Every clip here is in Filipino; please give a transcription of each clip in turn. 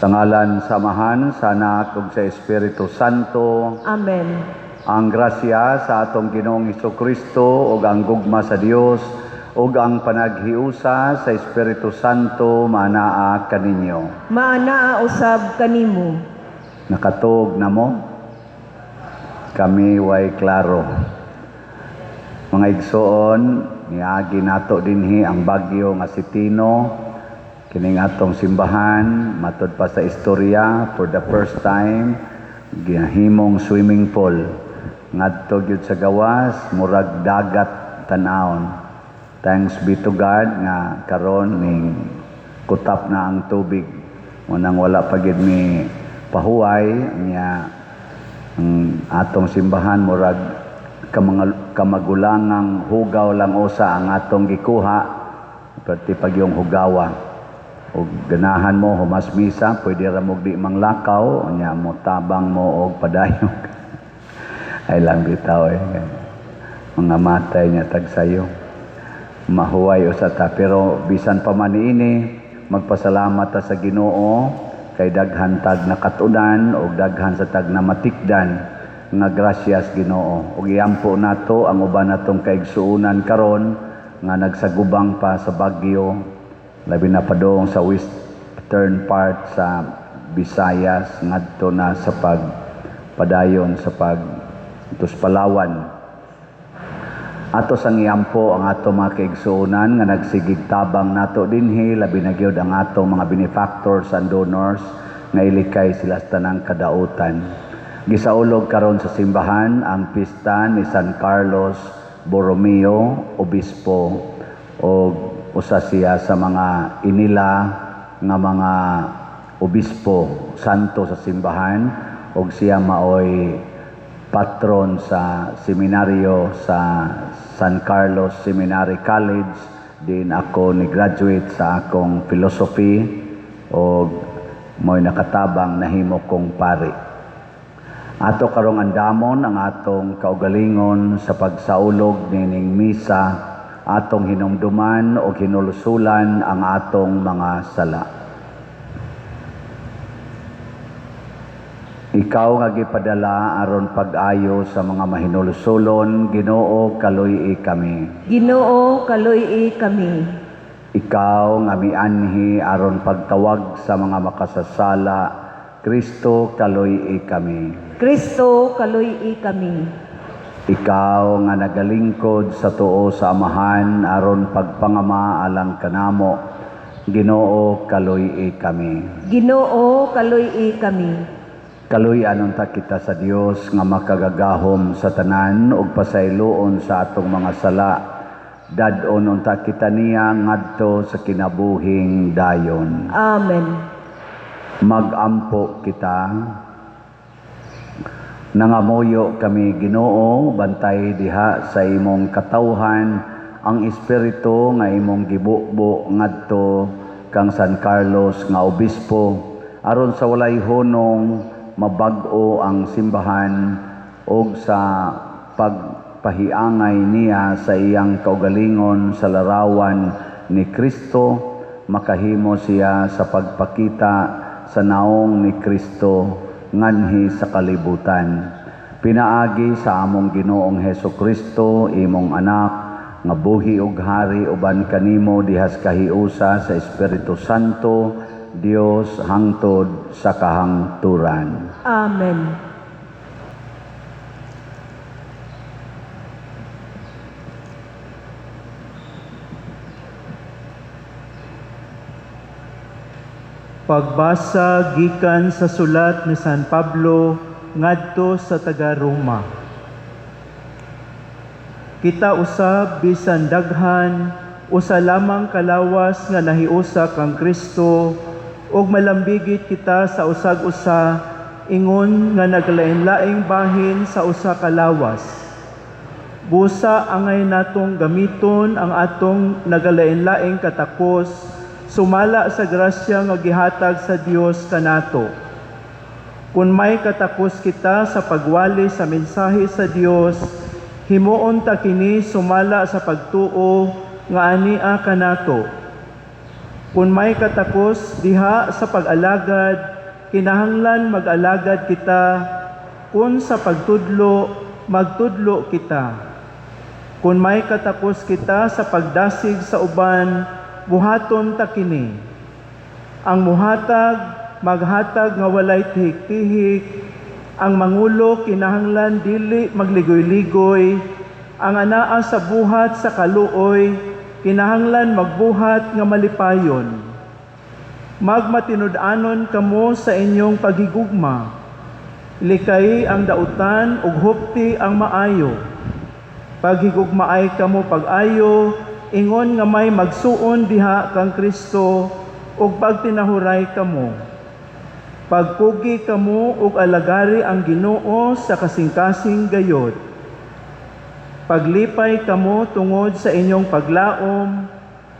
Sa ngalan samahan sa Anak ug sa Espiritu Santo. Amen. Ang grasya sa atong Ginoong Hesukristo ug ang gugma sa Dios ug ang panaghiusa sa Espiritu Santo manaa kaninyo. Maanaa usab kanimo. Nakatuog na mo? Kami way klaro. Mga igsoon, niagi nato dinhi ang bagyo nga si Tino. Kining atong simbahan, matod pa sa istorya, for the first time, ginahimong swimming pool. Ngadto gyud sa gawas, murag dagat tan-awon. Thanks be to God nga karon ning kutap na ang tubig. Unang wala pa gyud mi pahuway niya ang atong simbahan murag kamagulangang hugaw lang usa ang atong gikuha, perti pag yung hugawa. O ganahan mo humas misa, pwede ra mo di manglakaw, nya mo tabang mo og padayong. Ay lang bitaw mga matay niya tag sayo. Mahuway usa ta, pero bisan pa man ini, magpasalamat ta sa Ginoo kay daghan tag nakatunan og daghan sa tag namatikdan nga grasyas Ginoo. Ug iampo nato ang uban natong kaigsuonan karon nga nagsagubang pa sa bagyo. Labi na padong sa western part sa Visayas ngadto na sa pagpadayon sa Palawan. Ato sang iyampo ang ato mga kaigsuonan nga nagsigig tabang nato dinhi, labi na gyud ang ato mga benefactors and donors nga ilikay sila sa tanang kadautan. Gisaulog karon sa simbahan ang pista ni San Carlos Borromeo, obispo, o usa siya sa mga inila nga mga obispo santo sa simbahan, ug siya maoy patron sa seminaryo sa San Carlos Seminary College. Din ako ni graduate sa akong philosophy ug mo'y nakatabang nahimo kong pari. Ato karong andamon ang atong kaugalingon sa pagsaulog nining misa, atong hinumduman o hinulusulan ang atong mga sala. Ikaw nga gipadala aron pag-ayo sa mga mahinulusulon, Ginoo kaluy-i kami. Ginoo kaluy-i kami. Ikaw nga mianhi aron pagtawag sa mga makasasala, Kristo kaluy-i kami. Kristo kaluy-i kami. Ikaw nga nagalingkod sa tuo sa amahan aron pagpangama alang kanamo, Ginoo kaluy-i kami. Ginoo kaluy-i kami. Kaluy-anon ta kita sa Dios nga makagagahom sa tanan ug pasayloon sa atong mga sala. Dad-on unta kita niya ngadto sa kinabuhing dayon. Amen. Magampo kita. Nangamuyo kami, Ginoo, bantay diha sa imong katawhan ang espiritu nga imong gibubo ngadto kang San Carlos nga obispo, aron sa walay hunong mabag-o ang simbahan ug sa pagpahiangay niya sa iyang kaugalingon sa larawan ni Kristo, makahimo siya sa pagpakita sa naong ni Kristo nganhi sa kalibutan. Pinaagi sa among Ginoong Hesukristo, imong anak, nga buhi ug hari uban kanimo dihas kahiusa sa Espiritu Santo, Dios hangtod sa kahangturan. Amen. Pagbasa gikan sa sulat ni San Pablo ngadto sa taga-Roma. Kita usab bisan daghan usa lamang kalawas nga nahiusa kang Kristo ug malambigit kita sa usag-usa ingon nga naglain-laing bahin sa usa ka lawas. Busa angay natong gamiton ang atong nagalain-laing katakos sumala sa grasya nga gihatag sa Dios kanato. Kung may katakos kita sa pagwali sa mensahe sa Dios, himuon ta kini sumala sa pagtuo nga ania kanato. Kung may katakos diha sa pag-alagad, kinahanglan mag-alagad kita. Kung sa pagtudlo, magtudlo kita. Kung may katakos kita sa pagdasig sa uban, buhaton ta kini. Ang muhatag, maghatag nga walay tihik-tihik. Ang mangulo kinahanglan dili magligoy-ligoy. Ang anaa sa buhat sa kaluoy, kinahanglan magbuhat nga malipayon. Magmatinud-anon kamo sa inyong paghigugma. Likay ang dautan ug hupti ang maayo. Paghigugmaay kamo pag-ayo, ingon nga may magsuon diha kang Kristo ug pagtinahuray kamo. Pagpugi kamo ug alagari ang Ginoo sa kasing-kasing gayod. Paglipay kamo tungod sa inyong paglaom,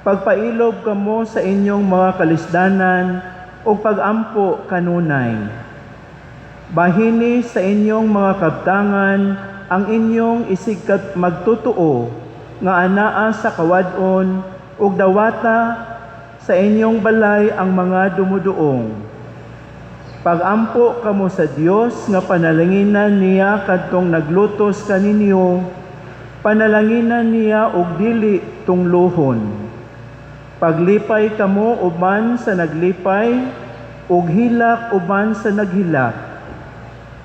pagpailob kamo sa inyong mga kalisdanan o pagampo kanunay. Bahini sa inyong mga kabtangan ang inyong isigkat magtutuo nga anaa sa kawadon ug dawata sa inyong balay ang mga dumuduong. Pagampo kamo sa Dios nga panalanginan niya kadtong naglutos kaninyo, panalanginan niya og dili tunglohon. Paglipay kamo uban sa naglipay, ug hilak uban sa naghilak.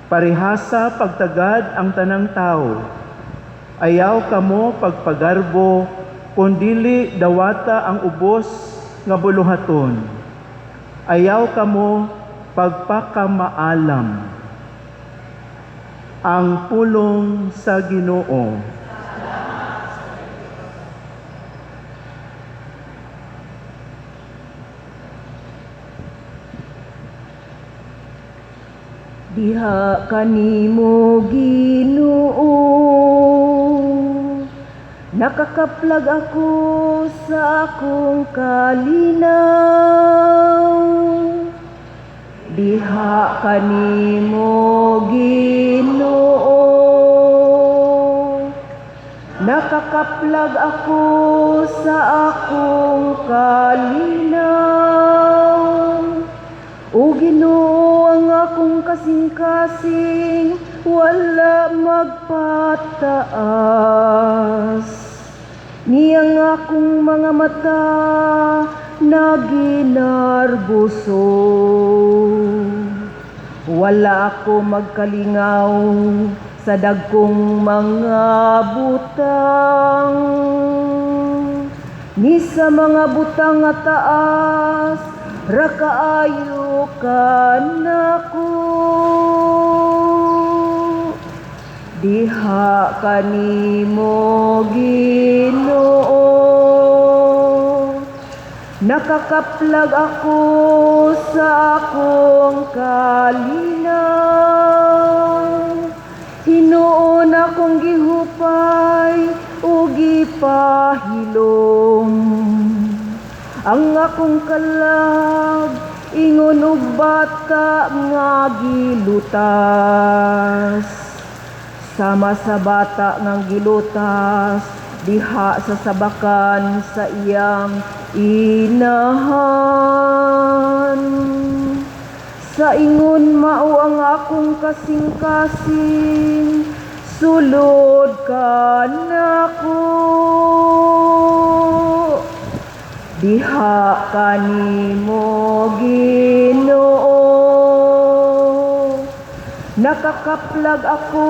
Parihasa pagtagad ang tanang tao. Ayaw kamo pagpagarbo, kundili dawata ang ubos nga buluhaton. Ayaw kamo pagpakamaalam. Ang pulong sa Ginoo. Diha kanimo Ginoo, nakakaplag ako sa akong kalinaw. Diha kanimo Ginoo, nakakaplag ako sa akong kalinaw. O Ginoo, ang akong kasing-kasing wala magpataas. Niyang akong mga mata na ginarbuso. Wala ako magkalingaw sa dagkong mga butang. Ni sa mga butang nga taas, rakaayo ka nako. Diha kanimo Ginoo, nakakaplag ako sa akong kalinaw. Hinuon akong gihupay o gipahilom. Ang akong kalag, ingon og bata nga gilutas. Sama sa bata nga gilutas, diha sa sabakan sa iyang inahan. Sa ingon mao ang akong kasing-kasing, sulod ka nako. Diha kanimo Ginoo, nakakaplag ako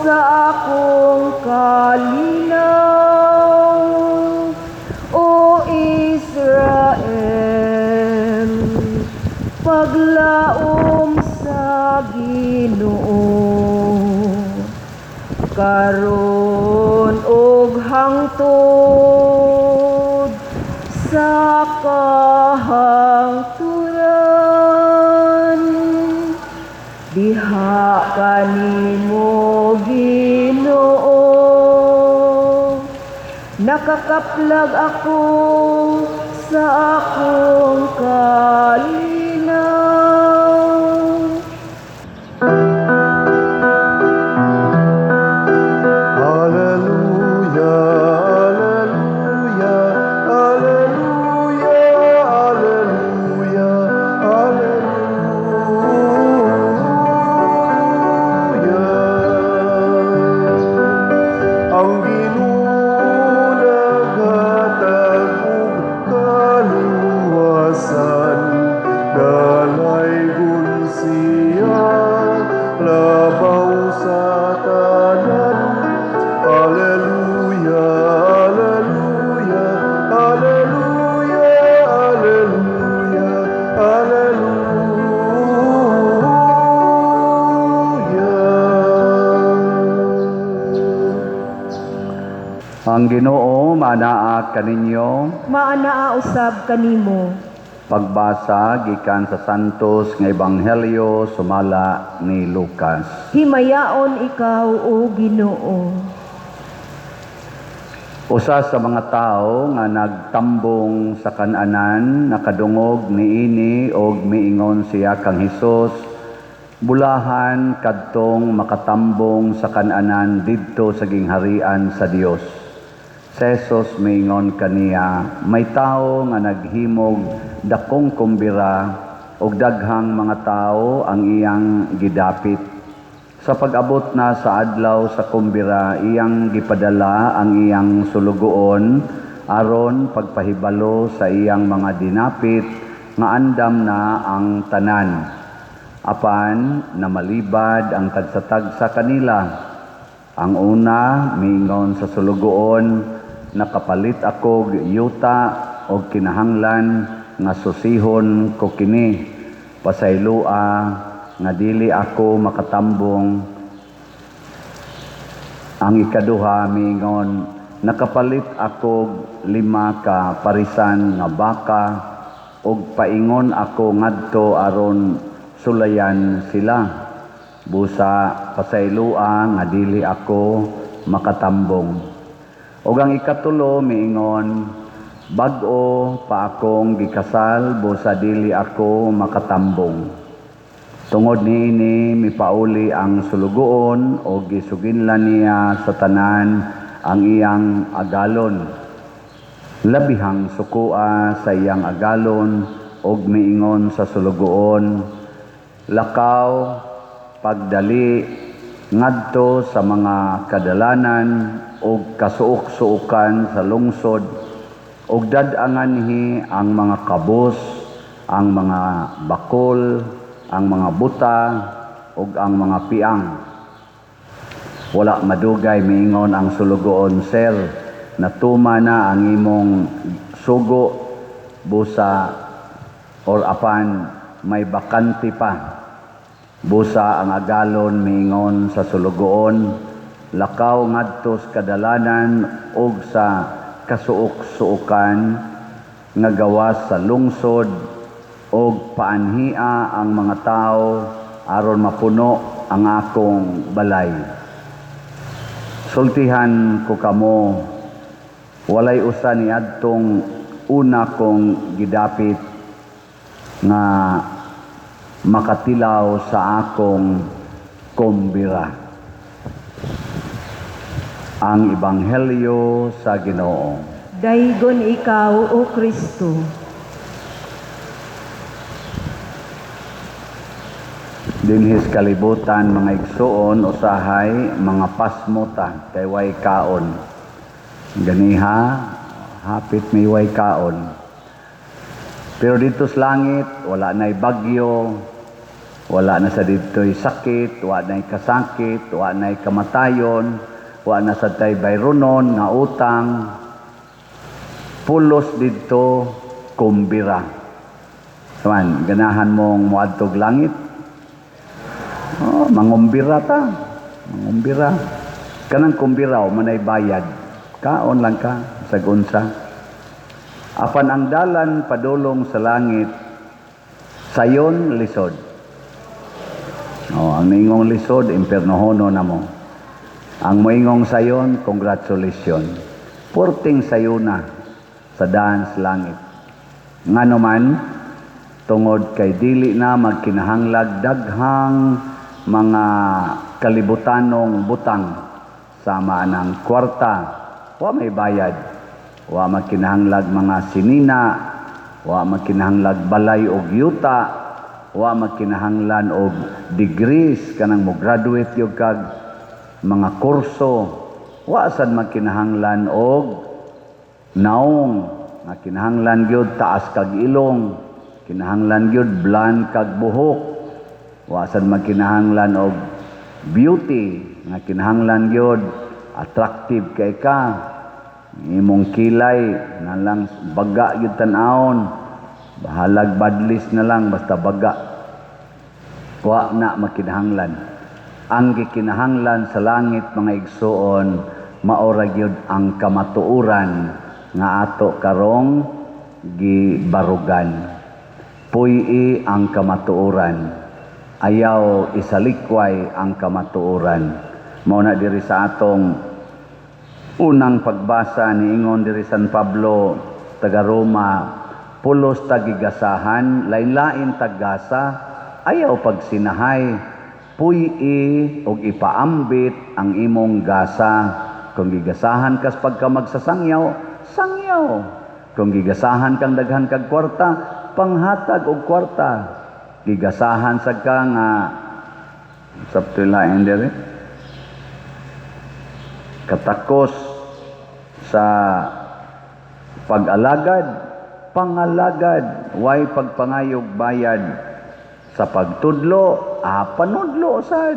sa akong kalinaw. O Israel, paglaom sa Ginoo, karon og hangtod sa kahangturan. mo, Ginoo. Nakakaplag ako sa akong kalinaw. Alleluia, alleluia, alleluia, alleluia, alleluia. Ang Ginoo naghatag og kaluwasan, dalaygon siya labaw sa tanan. Alleluia, alleluia, alleluia, alleluia, alleluia. Ang Ginoo manaa kaninyo. Maanaa usab kanimo. Pagbasa gikan sa Santos nga Ebanghelyo sumala ni Lucas. Himayaon ikaw, O Ginoo. Usa sa mga tao nga nagtambong sa kan-anan nakadungog niini og miingon siya kang Hesus, bulahan kadtong makatambong sa kan-anan didto sa gingharian sa Dios. Si Jesus miingon kaniya, may tao nga naghimog dakong kumbira og daghang mga tao ang iyang gidapit. Sa pag-abot na sa adlaw sa kumbira, iyang gipadala ang iyang sulugoon aron pagpahibalo sa iyang mga dinapit nga andam na ang tanan. Apan namalibad ang tagsatag sa kanila. Ang una miingon sa sulugoon, nakapalit ako yuta og kinahanglan nga susihon ko kini. Pasaylua nga dili ako makatambong. Ang ikaduha miingon, nakapalit ako 5 ka parisan nga baka og paingon ako ngadto aron sulayan sila. Busa pasaylua nga dili ako makatambong. Og ang ikatulo miingon, bag-o pa akong gikasal busa dili ako makatambong. Tungod niini mipauli ang sulugoon o gisuginlan niya sa tanan ang iyang agalon. Labihang sukua sa iyang agalon og miingon sa sulugoon, lakaw pagdali ngadto sa mga kadalanan og kasuok-suokan sa lungsod og dad-anganhi ang mga kabus, ang mga bakol, ang mga buta ug ang mga piang. Wala madugay miingon ang sulugoon, sir, natuma na ang imong sugo busa or apan may bakanti pa. Busa ang agalon miingon sa sulugoon, lakaw ngadto sa kadalanan ug sa kasuok-suokan nga gawas sa lungsod og paanhia ang mga tao aron mapuno ang akong balay. Sultihan ko kamo, walay usa niadtong una kong gidapit nga makatilaw sa akong kumbira. Ang Ebanghelyo sa Ginoo. Daygon ikaw, O Kristo. Dinhis kalibutan mga igsuon usahay mga pasmuta kay way kaon. Ganiha hapit may way kaon. Pero dito sa langit wala nay bagyo, wala na sa dito'y sakit, wala nay kasakit, wala nay kamatayon, wala na sa tay bayronon nga utang. Pulos dito kumbira. Saman, ganahan mong muadtog langit. Oh, mangumbira ta. Mangumbira. Kanang kumbiraw manay bayad. Kaon lang ka sa gunsa. Apan ang dalan padulong sa langit sayon lisod. Ang ningong lisod, impernohono na mo. Ang moingong sayon, congratulations. Porting sayuna sa daan sa langit. Nga naman, tungod kay dili na magkinahanglag daghang mga kalibutanong butang sama ng kwarta, wa may bayad, wa magkinahanglag mga sinina, wa magkinahanglag balay og yuta, wa magkinahanglan og degrees kanang mo graduate yung kag mga kurso, wa sad magkinahanglan og naong, nga kinahanglan gyud taas kag ilong, kinahanglan gyud bland kag buhok, wa sad magkinahanglan og beauty, nga kinahanglan gyud attractive kay ka, imong kilay na lang baga gyud tan-awon, bahalag badlis na lang basta baga, wa na makinahanglan. Ang gikinahanglan sa langit mga igsoon, maora gyud ang kamatuoran nga ato karong gibarugan. Puy ang kamatuoran, ayaw isalikway ang kamatuoran. Mao na diri sa atong unang pagbasa ni ingon diri San Pablo taga Roma, pulos tagigasahan, lain-lain taggasa, ayaw pagsinahay, puy-i og ipaambit ang imong gasa. Kung gigasahan kas pagka magsasangyaw, sangyaw. Kung gigasahan kang daghan kag kwarta, panghatag og kwarta. Gigasahan sa ka nga sabtilain diri katakos sa pag-alagad, pangalagad, way pagpangayog bayad. Sa pagtudlo, panudlo sad.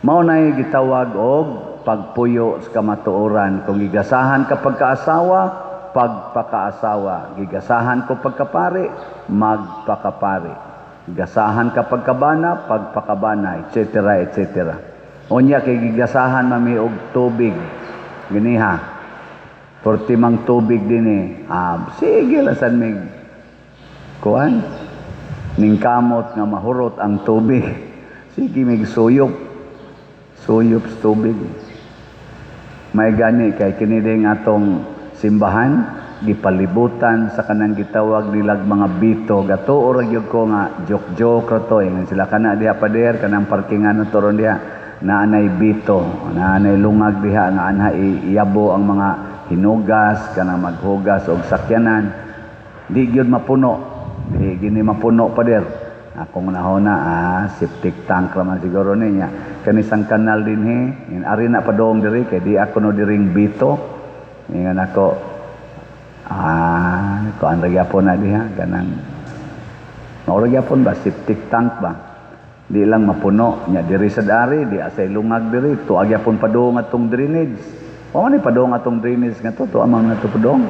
Mao nay gitawag og pagpuyo sa kamatuoran. Kung gigasahan ka pagkaasawa, pagpakaasawa. Gigasahan ko pagkapari, magpakapari. Gigasahan ka pagkabana, pagpakabana, etc. etc. Unya kay gigasahan mami og tubig. Giniha. Porti mang tubig dinhi. Sige lasan mig kuan. Ning kamot nga mahurot ang tubig. Sige mig suyop. Suyop sa tubig. May gani kay kini ding atong simbahan gipalibutan sa kanang gitawag nilag mga bito. Gatuo ra gyud ko nga joke-joke ra to. Sila kana diha pa der kanang parkingan na toron diha. Naanay bito, naanay lungag diha nga anha iyabo ang mga hinugas kanang maghugas og sakyanan. Di gyud mapuno. Di gini mapuno pa der. Akong nahona, septic tank raman siguro niya. Kanisang kanal din ari na padong diri kay di ako no diring bito. Ingan ako, kuan ra gyapon na diha kanang maura gyapon ba septic tank ba. Di lang mapuno nya diri sa dari, di asay lungag diri, tuag gyapon padong atong drainage. O ni padong atong drainage nga to amang nato padong.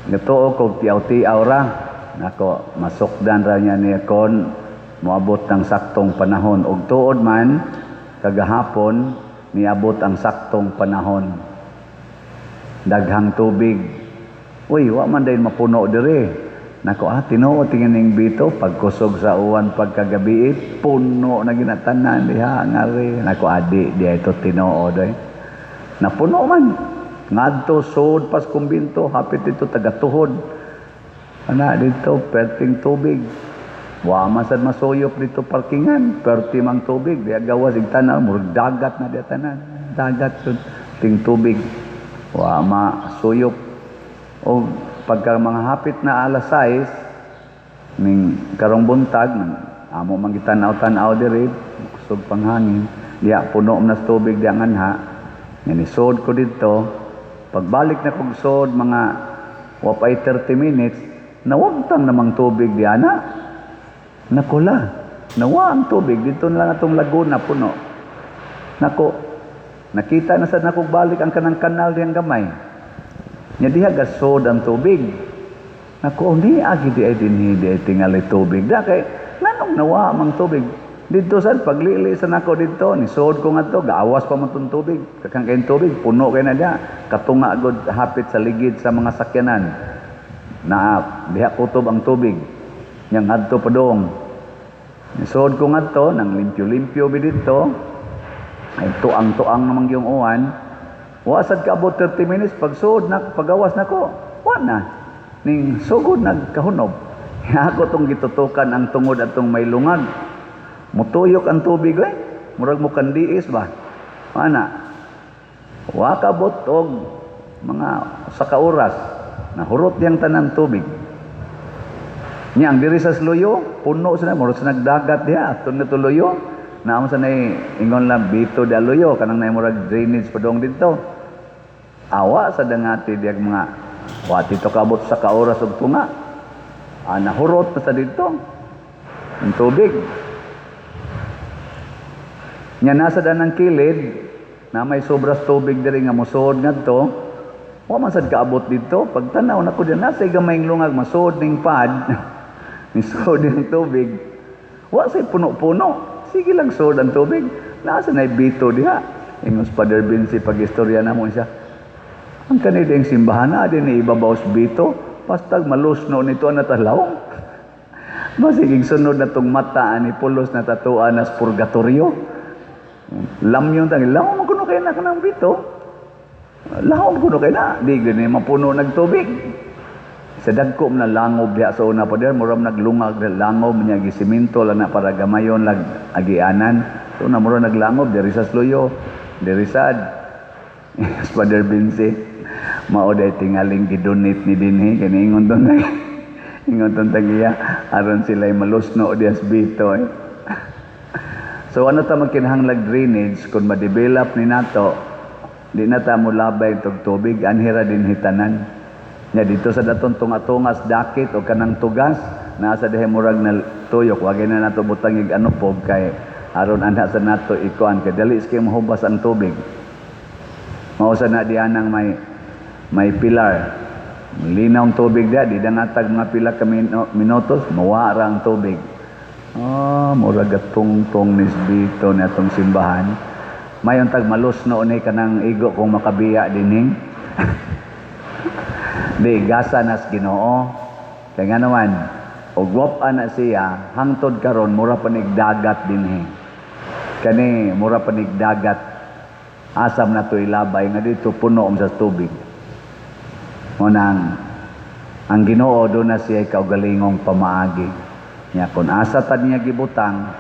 Ngatuo kog tiaw-tiaw ra nako masukdan ra niya ni kon moabot ng saktong panahon ug tuod man kagahapon niabot ang saktong panahon daghang tubig. Uy, wa man dayon mapuno diri. Nako tinuod tingin ning bito pagkusog sa uwan pagkagabi puno na ginatanan diha ngari. Nako adi di ito tinuod napuno man. Ngadto sud pas kumbinto hapit dito tagatuhod. Ana dito perting tubig. Wa masad masuyop dito parkingan, perti mang tubig, diya gawas ig tanan murag dagat na diya tanan. Dagat sud ting tubig. Wa masuyop. O pagka mga hapit na alas 6 ning karong buntag amo mangitan-aw diri kusog panghangin, diya puno na sa tubig diya nganha. Ninisod ko dito. Pagbalik na kong sod, mga wapay 30 minutes, nawagtang namang tubig diyan na. Nakula, nawa ang tubig. Dito na lang atong Laguna, puno. Nako, nakita na sa nakog balik ang kanang kanal diyang gamay. Nya diha gasod ang tubig. Nako, di agi di ay dinhi, di ay tingali tubig. Da kay, nanong nawa mang tubig. Dito sa paglili sa nako dito ni sod ko nga to gaawas pa man tong tubig kakang kain tubig puno kay na dia katunga gud hapit sa ligid sa mga sakyanan na diha kutob ang tubig yang adto padong Nisod ko nga to, nang limpyo-limpyo bi dito, ay tuang-tuang namang yung uwan, wasad ka about 30 minutes, pagsuod na, pagawas na ko, na, ning sugod nagkahunob. Ako tong gitutukan ang tungod atong may lungag. Mutuyok ang tubig eh, murag mo kandiis ba? Wakabot og mga sa kauras, nahurot yang tanan tubig. Nya ang diri sa Sluyo, puno sila, murag sa nagdagat diha, aton na tuluyo. Naamo sa nay ingon lang bito da luyo, kanang nay murag drainage padong dito. Awa sa dangati diag mga wati to kabot sa kauras ug tunga. Nahurot pa sa dito. Ang tubig. Nya nasa danang kilid na may sobras tubig diri nga mosuod ngadto. Wa man sad kaabot dito. Pagtanaw nako diyan nasa gamayng lungag masuod ning pad. Nisod yung tubig. Wa say puno-puno. Sige lang sod ang tubig. Nasa na bito diha. Ingos Father Vinci pag-istorya na mo siya. Ang kanideng simbahan na din ni ibabaw sa bito. Pastag malusno nito na talaw. Masigig sunod na tong mata ni pulos na tatuan as purgatorio. Lamyon tangi. Laho mo kuno kay na kanang bito. Laho mo kuno kay na. Di gani mapuno nagtubig. Sa dagko na langob diha sa una pa der, muram naglungag na langob niya gisiminto lang na para gamayon lag agianan. So na muram naglangob diri sa Sluyo, diri sad. Father Vinci, mao day tingaling gidonate ni dinhi kani ingon ton nay. Ingon ton tagiya aron sila malusno dias bito eh. So ano ta magkinahanglag drainage kung ma-develop ni nato, di na ta mo labay tog tubig anhira din hitanan. Nya dito sa daton tunga-tungas dakit o kanang tugas nasa diha murag na tuyok wagay na nato butang ig ano po kay aron anha sa nato ikuan kay dali kay mahubas ang tubig. Mao sa na diha nang may pilar. Linaw ang tubig dia di dangatag mga pila ka minutos mawara ang tubig. Murag gatungtong nisbito na atong simbahan. Mayon tag malusno ni kanang igo kung makabiya dinhi. Di gasa nas Ginoo kay nga naman og wap ana siya hangtod karon mura panigdagat dinhi kani mura panigdagat asam na to ilabay nga dito puno sa tubig monang ang Ginoo do na siya kaugalingong pamaagi nya kun asa tad niya gibutang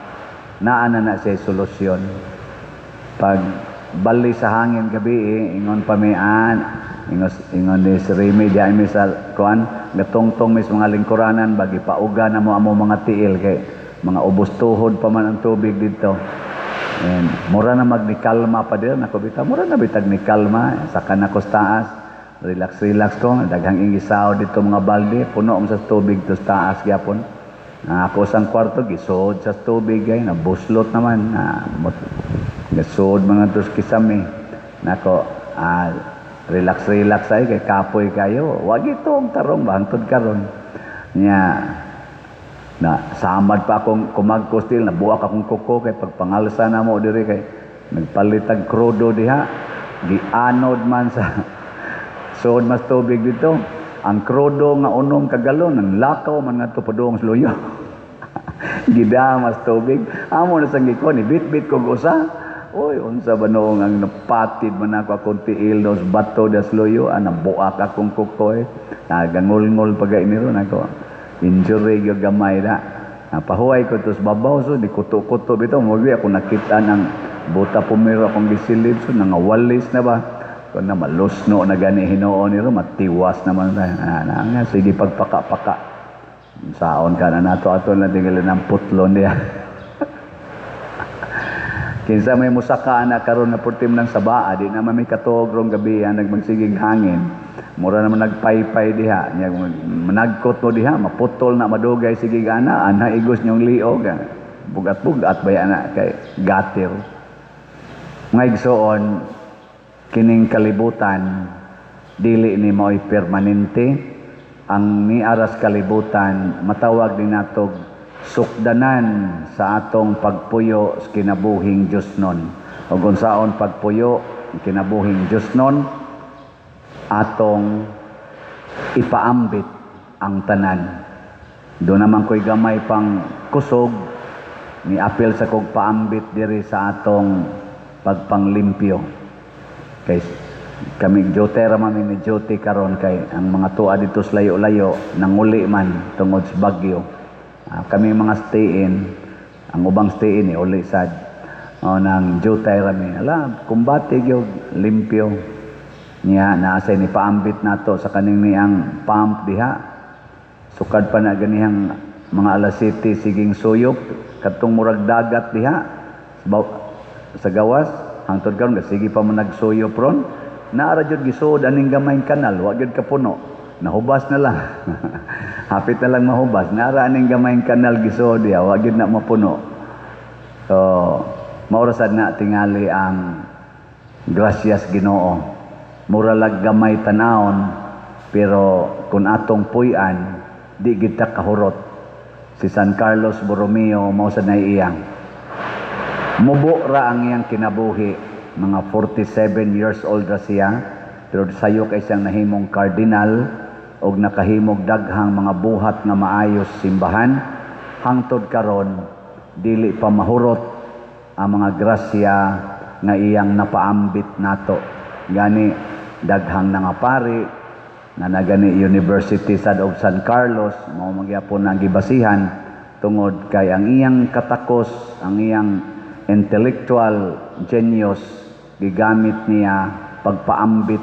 naa na siya solusyon pag bali sa hangin gabi ingon pamian ingon ni si Remy diay mi sa kuan gatongtong mis mga lingkuranan bagi pauga na mo amo mga tiil kay mga ubos tuhod pa man ang tubig dito and mura na magnikalma pa dir nako bitaw mura na bitag ni kalma saka na ko taas relax ko daghang ingisaw dito mga balde puno sa tubig to taas gyapon ako sang kwarto gisod sa tubig ay nabuslot naman gasod mga tos kisame nako relax ay kay kapoy kayo wag itong tarong bangtod karon nya na samad pa akong kumagkustil nabuak akong kuko kay pagpangalsa na mo diri kay nagpalitag krudo diha gianod man sa sod mas tubig dito ang krudo nga unom kagalon ang lakaw man nga padung Sluyo gida mas tubig amo na sang gikon bit-bit kog usa. Oy, unsa ba noong ang napatid man ako akong tiil dos bato das Sluyo, nabuak akong kukoy, nagangol-ngol pagay niro nako. Injury yung gamay na. Napahuay ko tos babaw so di kuto-kuto bitaw mo ako nakita ng buta pumiro akong gisilid so nangawalis na ba. Kun na malusno na gani hinuon niro matiwas naman nga sige pagpaka-paka. Saon ka na nato aton na tingalan ng putlon diya. Kinsa may musaka na karon na purtim ng sabaa di naman may katogrong gabi nagmagsigig hangin mura naman nagpaypay diha nya managkot mo diha maputol na madugay sigig ana igos nyong liog bugat-bugat bay ana kay gatir nga igsoon kining kalibutan dili ni mao'y permanente ang niaras kalibutan matawag din natog sukdanan sa atong pagpuyo sa kinabuhing Diosnon o kung saon pagpuyo kinabuhing Diosnon atong ipaambit ang tanan do naman ko'y gamay pang kusog ni apil sa kog paambit diri sa atong pagpanglimpyo. Kay kami jote ra man ni Joti karon kay ang mga tuwa dito sa layo-layo nanguli man tungod sa bagyo. Kami mga stay-in, ang ubang stay-in ni uli sad nang jutay rami. Ala, kumbati gyud limpyo. Niya naasay ni paambit nato sa kaning niyang pump diha. Sukad pa na ganihang mga alas 7 siging suyop katong murag dagat diha sa gawas hangtod karon sige pa man nagsuyop ron. Naara jud gisuod aning gamayng kanal, wa gyud kapuno. Nahubas na lang. Hapit na lang mahubas. Naara aning gamayng kanal gisuod diha, wa gyud na mapuno. So, maura sad na tingali ang gracias Ginoo. Mura lag gamay tanawon, pero kung atong puy-an, di kita kahurot. Si San Carlos Borromeo mao sad na iyang. Mubo ra ang iyang kinabuhi. Mga 47 years old ra siya, pero sayo kay siyang nahimong kardinal og nakahimog daghang mga buhat nga maayos simbahan. Hangtod karon dili pa mahurot ang mga grasya nga iyang napaambit nato. Gani daghang nga pari na nagani University of San Carlos mao magyapon ang gibasihan tungod kay ang iyang katakos, ang iyang intellectual genius gigamit niya pagpaambit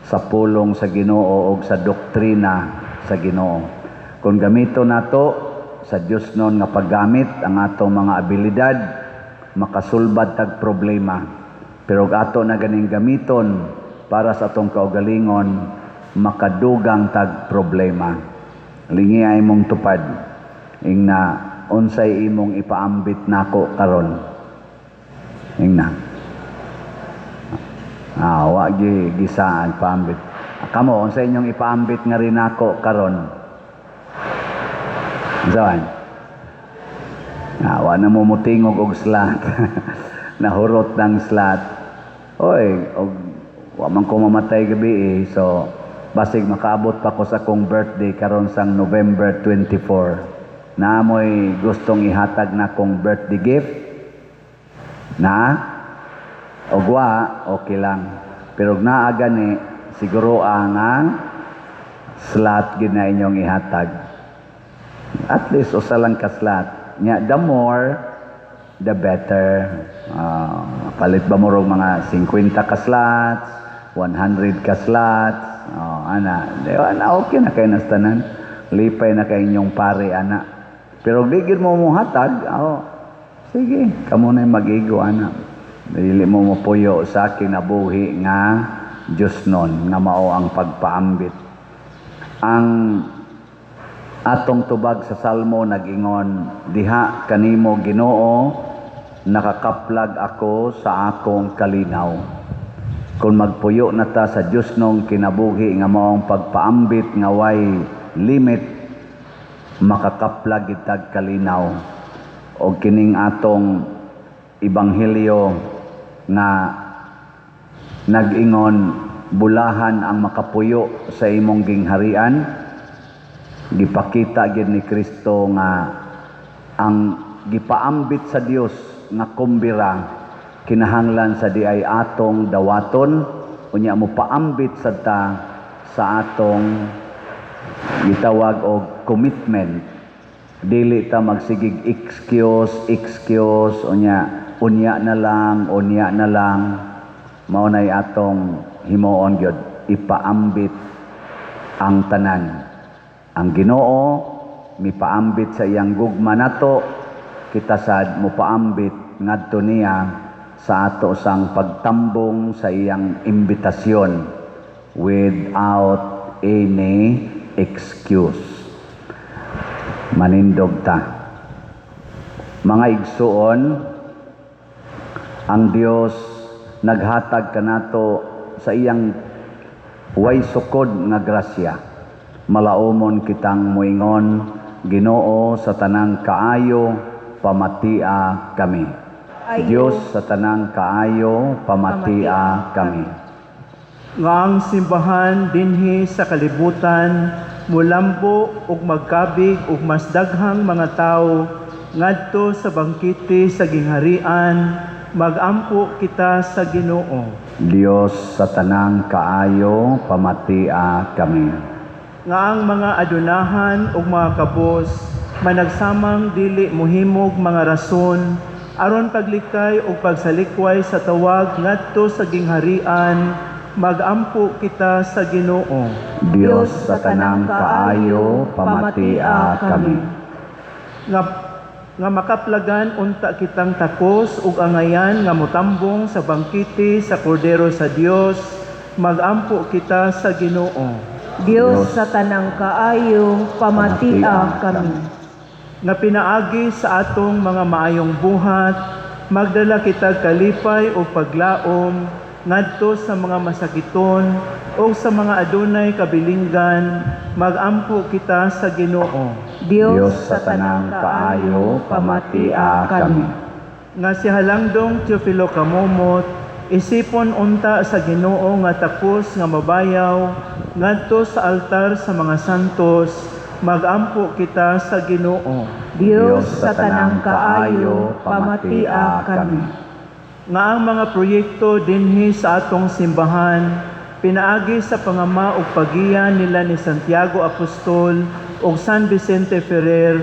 sa pulong sa Ginoo o sa doktrina sa Ginoo. Kung gamito nato sa Dios non nga paggamit ang atong mga abilidad, makasulbad tag problema. Pero ato na ganing gamiton para sa atong kaugalingon, makadugang tag problema. Lingi ay mong tupad ingna unsay imong ipaambit nako karon. Ingna wa gisaan paambit. Kamo unsa inyong ipaambit nga rin ako karon? Zawan. Wa na mo mutingog og slat. Nahurot ng slat. Oy, og wa man ko mamatay gabi so basig makaabot pa ko sa kong birthday karon sang November 24. Naamoy gustong ihatag na kong birthday gift na ogwa, okay lang. Pero naaga ni, siguro ang slot gina inyong ihatag. At least, usa lang ka slot. The more, the better. Palit ba mo mga 50 ka slots, 100 ka slots, okay na kayo nastanan. Lipay na kayo inyong pare, ana. Pero digid mo hatag, sige, kamo na mag-igo, ana. Dili mo mapuyo sa kinabuhi nga Diyos nun, nga mao ang pagpaambit. Ang atong tubag sa Salmo nag-ingon, diha kanimo Ginoo, nakakaplag ako sa akong kalinaw. Kung magpuyo na ta sa Diyos nung kinabuhi nga mao ang pagpaambit nga way limit, makakaplag itag kalinaw. O kining atong Ebanghelyo nga nag-ingon bulahan ang makapuyo sa imong gingharian, gipakita gid ni Kristo nga ang gipaambit sa Dios nga kumbira kinahanglan sa diay atong dawaton, unya mo paambit sa atong gitawag og commitment. Dili ta magsigig excuse unya na lang mao nay atong himuon gyud ipaambit ang tanan. Ang Ginoo mipaambit sa iyang gugma nato, kita sad mo paambit ngadto niya sa ato sang pagtambong sa iyang imbitasyon without any excuse. Manindog ta. Mga igsuon, ang Dios naghatag kanato sa iyang way sukod nga grasya. Malaumon kitang muingon, Ginoo sa tanang kaayo, pamatia kami. Diyos sa tanang kaayo, pamatia kami. Nga ang simbahan dinhi sa kalibutan, mulambo ug magkabig ug mas daghang mga tawo ngadto sa bangkiti sa gingharian, magampo kita sa Ginoo. Dios sa tanang kaayo, pamatia kami. Nga ang mga adunahan ug mga kabos, managsamang dili mohimog mga rason, aron paglikay ug pagsalikway sa tawag ngadto sa gingharian, magampo kita sa Ginoo. Dios sa tanang kaayo, pamatia kami. Nga makaplagan unta kitang takos ug angayan nga motambong sa bangkiti sa kordero sa Dios, magampo kita sa Ginoo. Dios sa tanang kaayo, pamatia kami. Nga pinaagi sa atong mga maayong buhat, magdala kita kalipay o paglaom ngadto sa mga masakiton o sa mga adunay kabilinggan, magampo kita sa Ginoo. Dios sa tanang kaayo, pamatia kami. Nga si Halangdong Teofilo Kamomot, isipon unta sa Ginoo nga tapos nga mabayaw ngadto sa altar sa mga santos, magampo kita sa Ginoo. Dios sa tanang kaayo, pamatia kami. Nga ang mga proyekto dinhi sa atong simbahan, pinaagi sa pangama ug pagiya nila ni Santiago Apostol ug San Vicente Ferrer,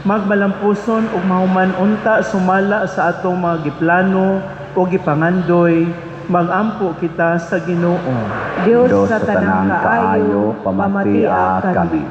magmalampuson ug mahuman unta sumala sa atong mga giplano o gipangandoy, magampo kita sa Ginoo. Dios sa tanang kaayo, pamatia kami.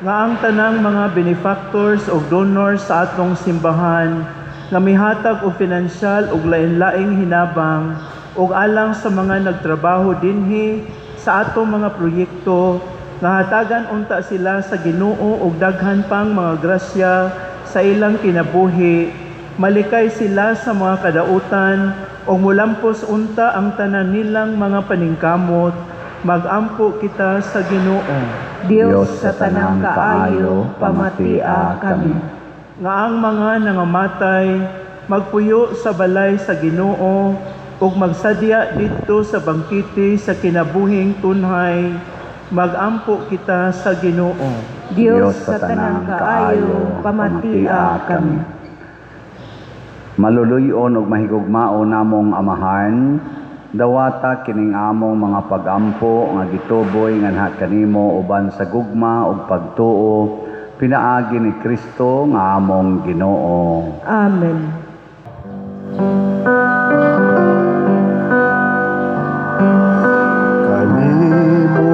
Nga ang tanang mga benefactors o donors sa atong simbahan, nga mihatag og pinansyal ug lain-laing hinabang ug alang sa mga nagtrabaho dinhi sa atong mga proyekto, nga hatagan unta sila sa Ginoo ug daghan pang mga grasya sa ilang kinabuhi, malikay sila sa mga kadautan ug mulampos unta ang tanan nilang mga paningkamot, magampo kita sa Ginoo. Dios sa tanang kaayo, pamatia kami. Nga ang mga nangamatay, magpuyo sa balay sa Ginoo ug magsadya dito sa bangkiti sa kinabuhing tunhay, magampo kita sa Ginoo. Dios sa tanang kaayo, pamatia kami. Maluluyon ug mahigugmao namong amahan, dawata kining among mga pagampo nga gituboy nganha kanimo uban sa gugma ug pagtuo, pinaagi ni Kristo nga among Ginoo. Amen. Kanimo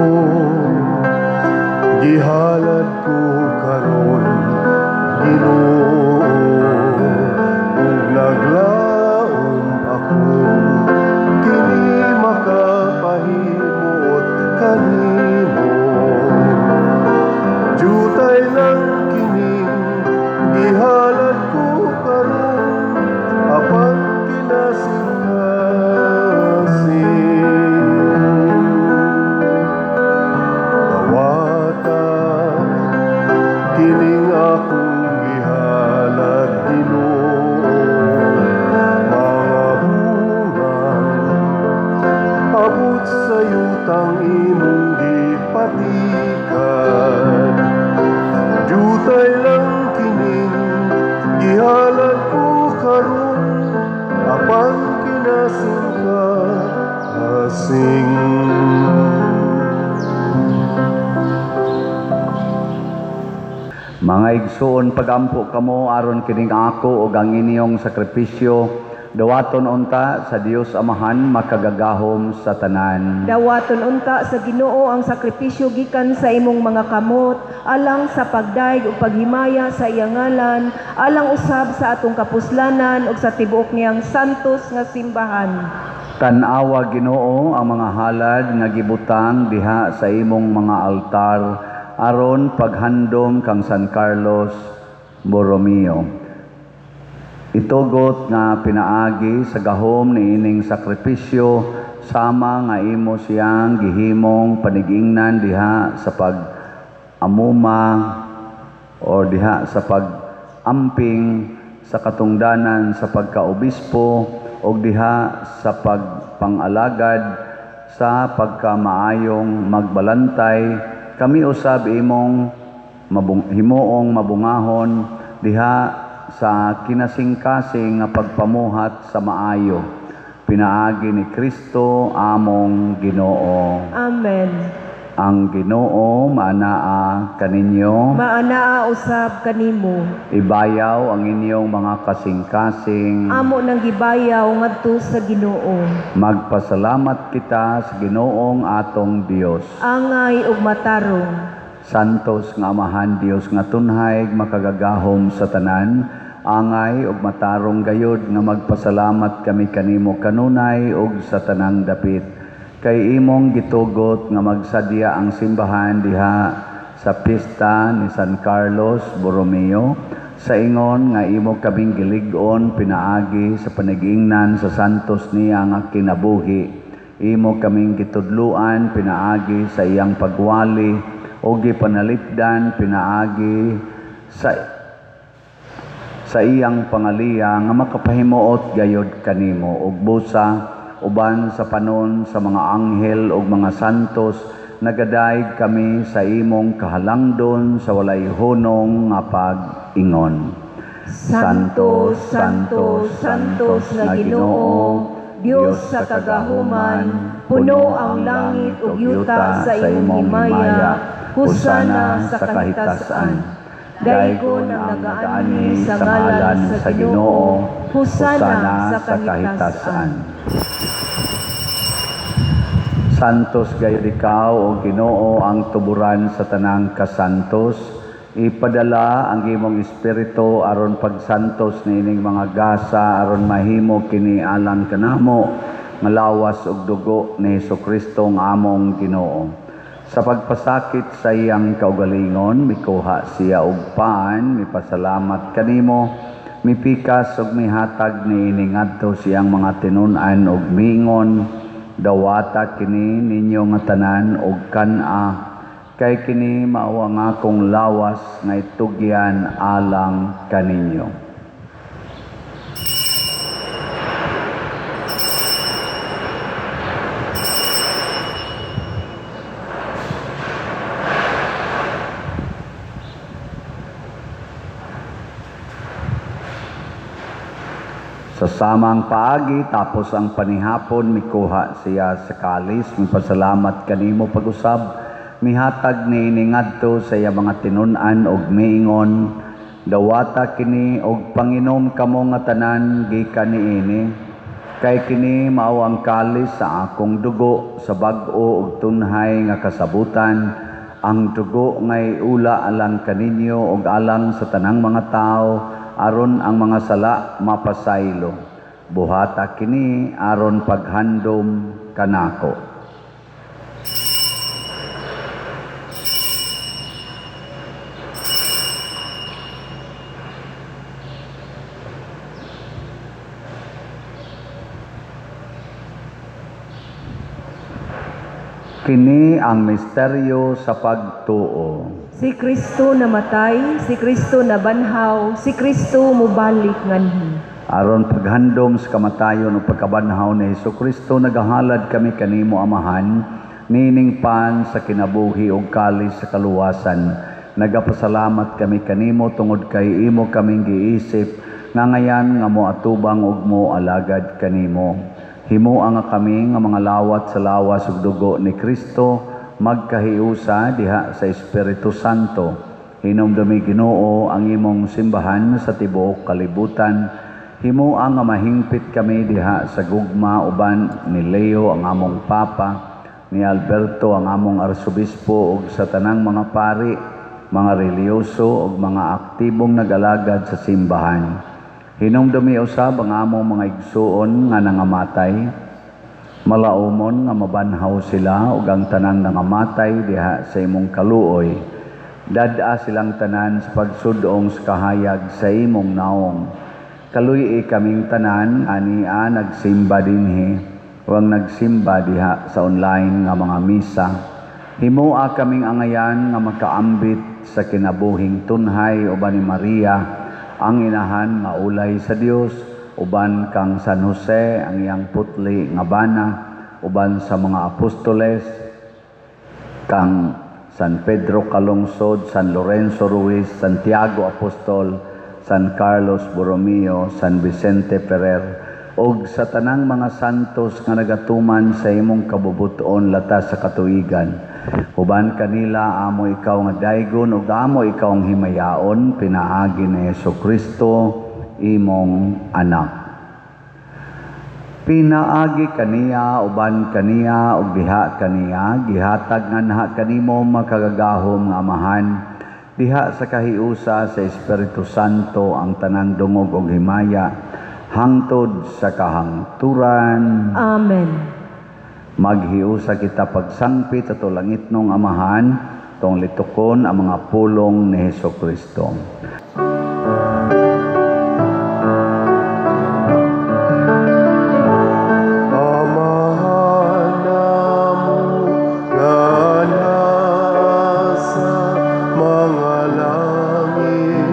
gihalad ko karon, Ginoo, ug naglaom ako, kini makapahimot kanimo. Jutay lang kining gihalad ko karon, apan dawata kining akong gihalad, Ginoo, mga bungang abot sa yutang imong gipatikan. Jutay lang kining gihalad ko karon, apan kinasing ka asing. Mga igsoon, pagampo kamo aron kining ako ug ang inyong sakripisyo, dawaton unta sa Dios Amahan makagagahom sa tanan. Dawaton unta sa Ginoo ang sakripisyo gikan sa imong mga kamot, alang sa pagdaig ug paghimaya sa iyang ngalan, alang usab sa atong kapuslanan ug sa tibuok niyang santos nga simbahan. Tan-awa Ginoo ang mga halad nga gibutang diha sa imong mga altar aron paghandom kang San Carlos Borromeo. Itugot nga pinaagi sa gahom ni ining sakripisyo sama nga imo siyang gihimong panigingnan diha sa pag-amuma o diha sa pag-amping sa katungdanan sa pagkaobispo o diha sa pagpangalagad sa pagkamaayong magbalantay. Kami usab imong himuong mabungahon diha sa kinasingkasing nga pagpamuhat sa maayo. Pinaagi ni Kristo among Ginoo. Amen. Ang Ginoo maanaa kaninyo. Maanaa usab kanimo. Ibayaw ang inyong mga kasingkasing. Amo nang gibayaw ngadto sa Ginoo. Magpasalamat kita sa Ginoong atong Dios. Angay ug matarong. Santos nga Amahan Dios nga tunhay makagagahom sa tanan, angay ug matarong gayud nga magpasalamat kami kanimo kanunay ug sa tanang dapit. Kay imong gitugot nga magsadya ang simbahan diha sa pista ni San Carlos Borromeo, sa ingon nga imo kaming gilig-on pinaagi sa panag-ingnan sa santos niya nga kinabuhi. Imo kaming gitudluan pinaagi sa iyang pagwali o gipanalipdan pinaagi sa iyang pangaliya nga makapahimuot gayod kanimo ug busa uban sa panon sa mga anghel ug mga santos nagadayeg kami sa imong kahalangdon sa walay hunong nga pag-ingon. Santos, Santos, Santos nga Ginoo, Dios sa kagahuman, puno ang langit ug yuta sa imong himaya, husana sa kahitasan. Daygon ang nagaani sa ngalan sa Ginoo, husana sa kahitasan. Santos gayud ikaw o Ginoo ang tuburan sa tanang kasantos. Ipadala ang imong espiritu aron pagsantos niining mga gasa aron mahimo kini alang kanamo nga lawas ug dugo ni Hesukristo nga among Ginoo. Sa pagpasakit sa iyang kaugalingon, mikuha siya og paan, mipasalamat kanimo, mipikas ug mihatag niini ngadto siyang mga tinun-an ug miingon, dawata kini ninyo nga tanan og kan-a, kay kini mao ang akong lawas nga itugyan alang kaninyo. Sa samang paagi tapos ang panihapon mikuha siya sa kalis, mipasalamat kanimo pag-usab, mihatag niini ngadto sa iya mga tinun-an og miingon, dawata kini og panginom kamo nga tanan gikan niini, kay kini mao ang kalis sa akong dugo sa bag-o ug tunhay nga kasabutan, ang dugo ngay ula alang kaninyo ug alang sa tanang mga tao aron ang mga sala mapasaylo. Buhata kini aron paghandom kanako. Kini ang misteryo sa pagtuo. Si Kristo namatay, si Kristo nabanhaw, si Kristo mubalik nganhi. Aron paghandom sa kamatayon o pagkabanhaw ni Hesukristo, nagahalad kami kanimo Amahan, nining pan sa kinabuhi o kalis sa kaluwasan. Nagapasalamat kami kanimo tungod kay imo kaming giisip, nga ngayan nga mo atubang ug mo alagad kanimo. Himuang nga kami nga mga lawat sa lawas ug dugo ni Kristo, magkahiusa diha sa Espiritu Santo. Hinumdumi Ginoo ang imong simbahan sa tibuok kalibutan. Himuang nga mahingpit kami diha sa gugma uban ni Leo ang among Papa, ni Alberto ang among Arsobispo ug sa tanang mga pari, mga reliyoso ug mga aktibong nag-alagad sa simbahan. Hinumdumi usab ang among mga igsuon nga nangamatay, malaumon nga mabanhaw sila ug ang tanan nangamatay diha sa imong kaluoy. Dad-a silang tanan sa pagsudong sa kahayag sa imong naong. Kaluy kaming tanan ania nagsimba dinhi uang nagsimba diha sa online nga mga misa. Himua kaming angayan nga makaambit sa kinabuhing tunhay uban ni Maria, ang inahan nga ulay sa Dios, uban kang San Jose ang iyang putli nga bana, uban sa mga apostoles kang San Pedro Calungsod, San Lorenzo Ruiz, Santiago Apostol, San Carlos Borromeo, San Vicente Ferrer, ug sa tanang mga santos nga nagatuman sa imong kabubuton latas sa katuigan. Uban kanila amo ikaw nga daygon ug amo ikaw ang himayaon pinaagi ni Hesukristo imong anak. Pinaagi kaniya uban kaniya ug diha kaniya gihatag nga naha kanimo makagagahom nga amahan diha sa kahiusa sa Espiritu Santo ang tanang dungog ug himaya hangtod sa kahangturan. Amen. Maghiusa kita pagsangpit ato langitnong amahan, tong litukon ang mga pulong ni Hesukristo. Amahan namo nga nasa mga langit,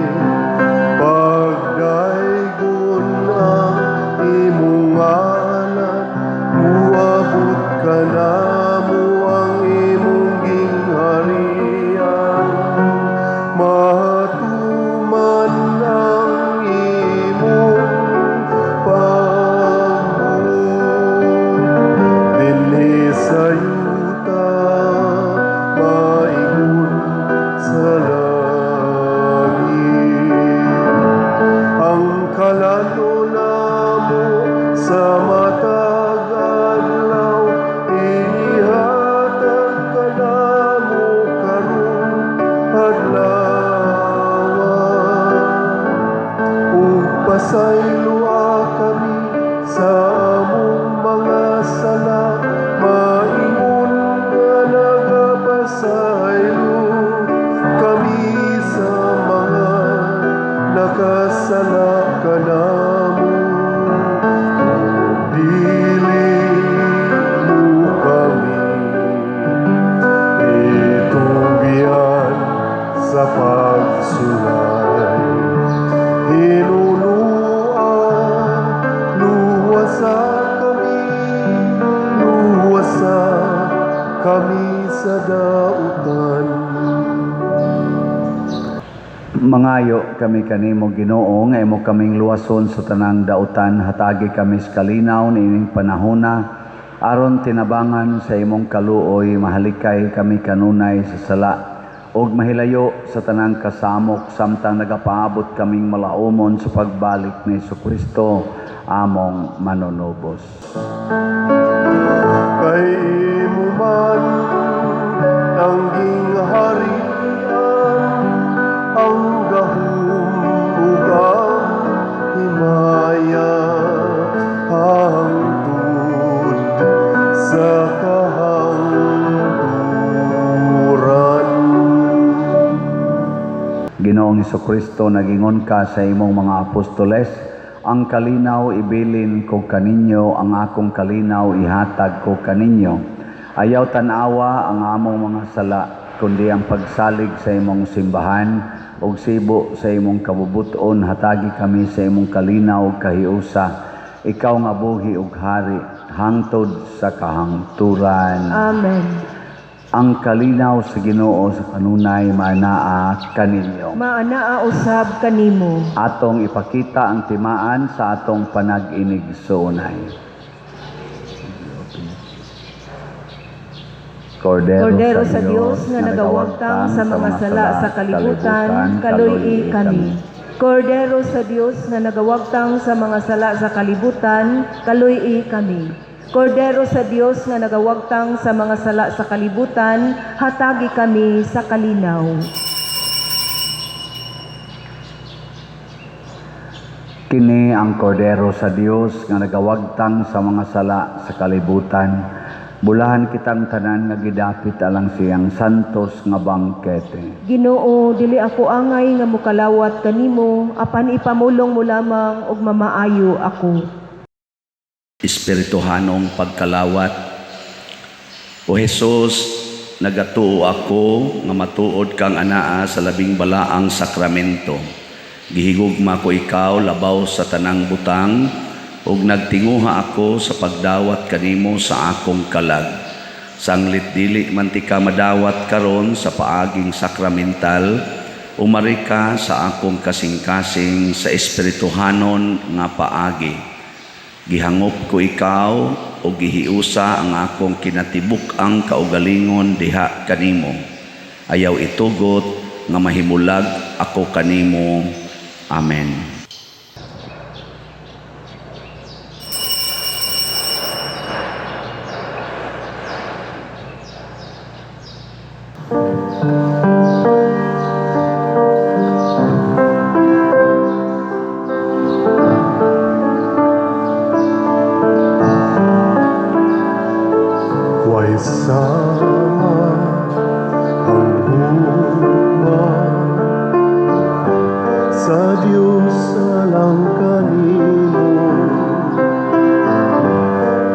pagdaygon ang imong ngalan, muabot ka namo ang imong gingharian, matuman ang imong pagbuot dinhi sa yuta, maigon sa langit. Ang kalano namo sa matag adlaw, inihatag ka namo karon adlawan. Ug pasayloa kami sa among mga sala, maingon nga nagapasaylo kami sa mga nakasala kanamo. Dili mo kami itugyan sa pagsulay, hinunuan luwasa kami sa dautan. Mangayo kami kanimo Ginoo nga imo kaming luwason sa tanang dautan, hatagi kami sa kalinaw niining panahona aron tinabangan sa imong kaluoy, mahalikay kami kanunay sa sala ug mahilayo sa tanang kasamok samtang nagapaabot kaming malaumon sa pagbalik ni Hesukristo among manunubos. Kay imo man ang gingharian, ang gahom ug ang himaya hangtod sa kahangturan. Ginoong Hesukristo, nagingon ka sa imong mga apostoles, ang kalinaw ibilin ko kaninyo, ang akong kalinaw ihatag ko kaninyo. Ayaw tanawa ang among mga sala, kundi ang pagsalig sa imong simbahan, ug sibo sa imong kabubuton, hatagi kami sa imong kalinaw ug kahiusa. Ikaw nga buhi ug hari, hangtod sa kahangturan. Amen. Ang kalinaw sa Ginoo sa kanunay maanaa kaninyo. Maanaa usab kanimo. Atong ipakita ang timaan sa atong panag-inig sunay. Kordero sa Dios nga nagawagtang sa mga sala sa kalibutan, kaluy kami. Kordero sa Dios nga nagawagtang sa mga sala sa kalibutan, kaluy kami. Kordero sa Dios nga nagawagtang sa mga sala sa kalibutan, hatagi kami sa kalinaw. Kini ang kordero sa Dios nga nagawagtang sa mga sala sa kalibutan. Bulahan kitang tanan nga gidapit alang siyang santos nga bangkete. Ginoo, dili ako angay nga mukalawat kanimo, apan ipamulong mo lamang og mamaayo ako. Espirituhanong pagkalawat. O Jesus, nagatuo ako nga matuod kang anaa sa labing balaang sakramento. Gihigugma ko ikaw labaw sa tanang butang ug nagtinguha ako sa pagdawat kanimo sa akong kalag. Sanglit dili man ti ka madawat karon sa paaging sakramental, umari ka sa akong kasing-kasing sa espirituhanon nga paagi. Gihangop ko ikaw o gihiusa ang akong kinatibuk-ang kaugalingon diha kanimo. Ayaw itugot nga mahimulag ako kanimo. Amen. Huwag sama ang huma sa Diyos alang kanimo.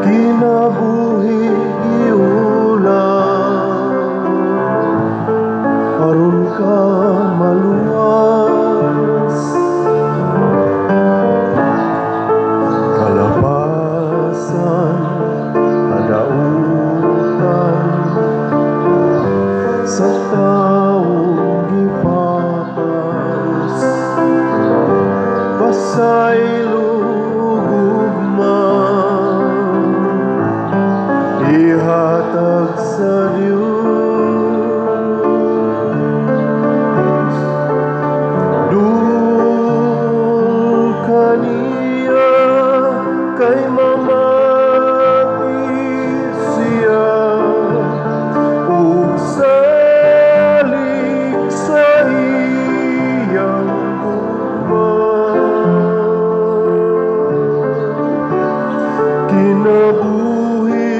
Kinabuhi giulang aron ka maluwas. Kalapasan adautan sa taong gipapas. Pasay lugugman ihatag sa Diyos. Dul kaniya kay mamati siya ug salig sa iyang gugma. Kinabuhi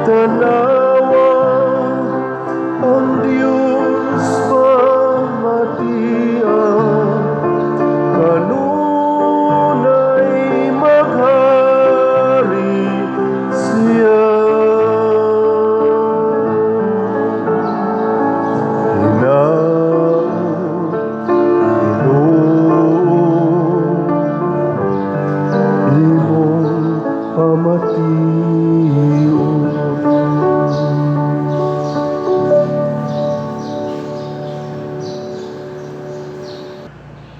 tanawa ang Diyos pamatian, kanunay maghari siya. Imong pamatiyon.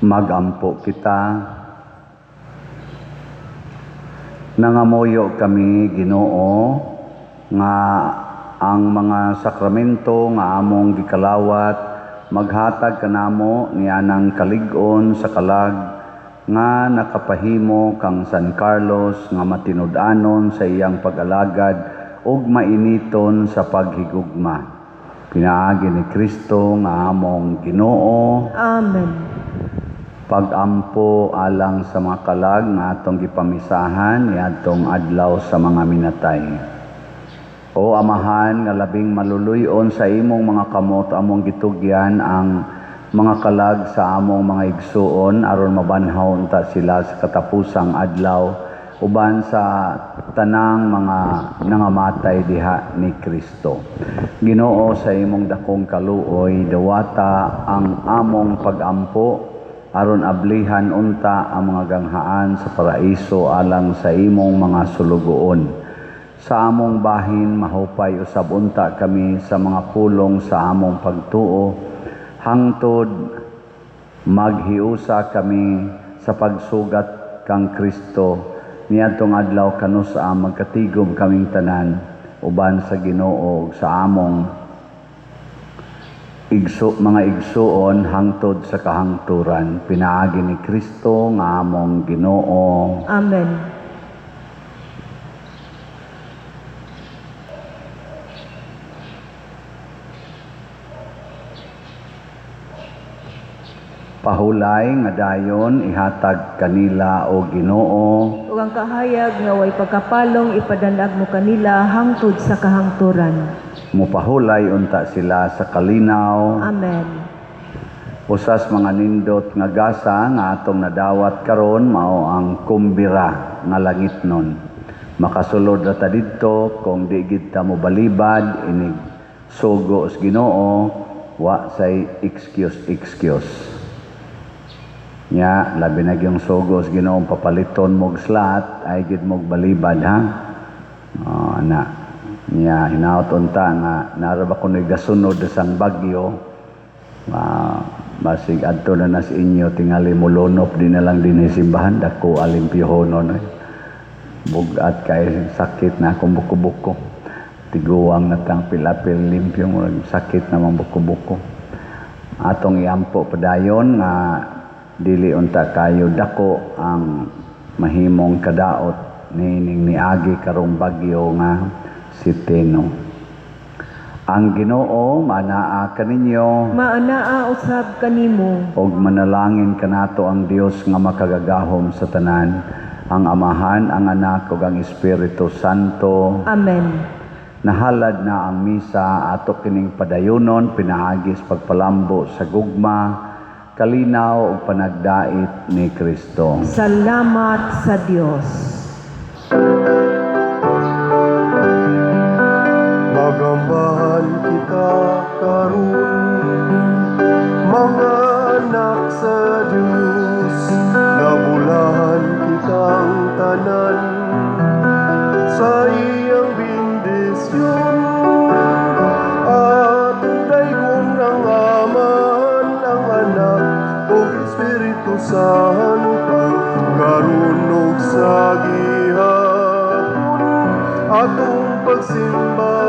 Magampo kita. Nangamuyo kami, Ginoo, nga ang mga sakramento nga among gikalawat maghatag kanamo nianang kalig-on sa kalag nga nakapahimo kang San Carlos nga matinud-anon sa iyang pag-alagad ug mainiton sa paghigugma. Pinaagi ni Kristo nga among Ginoo. Amen. Pagampo alang sa mga kalag nga atong gipamisahan niadtong adlaw sa mga minatay. O Amahan nga labing maluluyon sa imong mga kamot among gitugyan ang mga kalag sa among mga igsuon aron mabanhaw unta sila sa katapusang adlaw uban sa tanang mga nangamatay diha ni Kristo. Ginoo, sa imong dakong kaluoy dawata ang among pagampo aron ablihan unta ang mga ganghaan sa paraiso alang sa imong mga sulugoon. Sa among bahin mahupay usab unta kami sa mga pulong sa among pagtuo hangtod maghiusa kami sa pagsugat kang Kristo niadtong adlaw kanusa magkatigom kaming tanan uban sa Ginoo ug sa among mga igsuon hangtod sa kahangturan. Pinaagi ni Kristo nga among Ginoo. Amen. Pahulay nga dayon ihatag kanila o Ginoo. Ug ang kahayag nga way pagkapalong ipadanag mo kanila hangtod sa kahangturan. Mupahulay unta sila sa kalinaw. Amen. Usas mga nindot nga gasa nga atong nadawat karon mao ang kumbira nga langitnon. Makasulod ra ta didto kung di gid ta mo balibad inig sugo sa Ginoo wa say excuse. Nya labi na yung sugo sa Ginoong papaliton mog slat ay gid mog balibad ha. Ana. Nya hinaot unta nga naraba kunoy gasunod sang bagyo Basig adto na nas inyo tingali mulunop din na lang din simbahan dako alimpihonon bugat kay sakit na akong buko-buko tiguang na tang pilapil limpyong sakit na mga buko-buko atong iampo padayon nga dili unta kayo dako ang mahimong kadaot nining niagi karong bagyo nga si Teno. Ang Ginoo manaa kaninyo Maanaa usab kanimo. og manalangin kanato ang Dios nga makagagahom sa tanan, ang Amahan, ang Anak ug ang Espiritu Santo. Amen. Nahalad na ang misa ato kining padayonon pinaagis pagpalambo sa gugma, kalinaw ug panagdait ni Kristo. Salamat sa Dios. Magambahan kita karon, mga anak sa Diyos, nabulahan kitang tanan sa iyang bendisyon. Atong daygon ang Amahan, ang Anak ug Espiritu Santo, karon ug sa gihapon atong pagsimba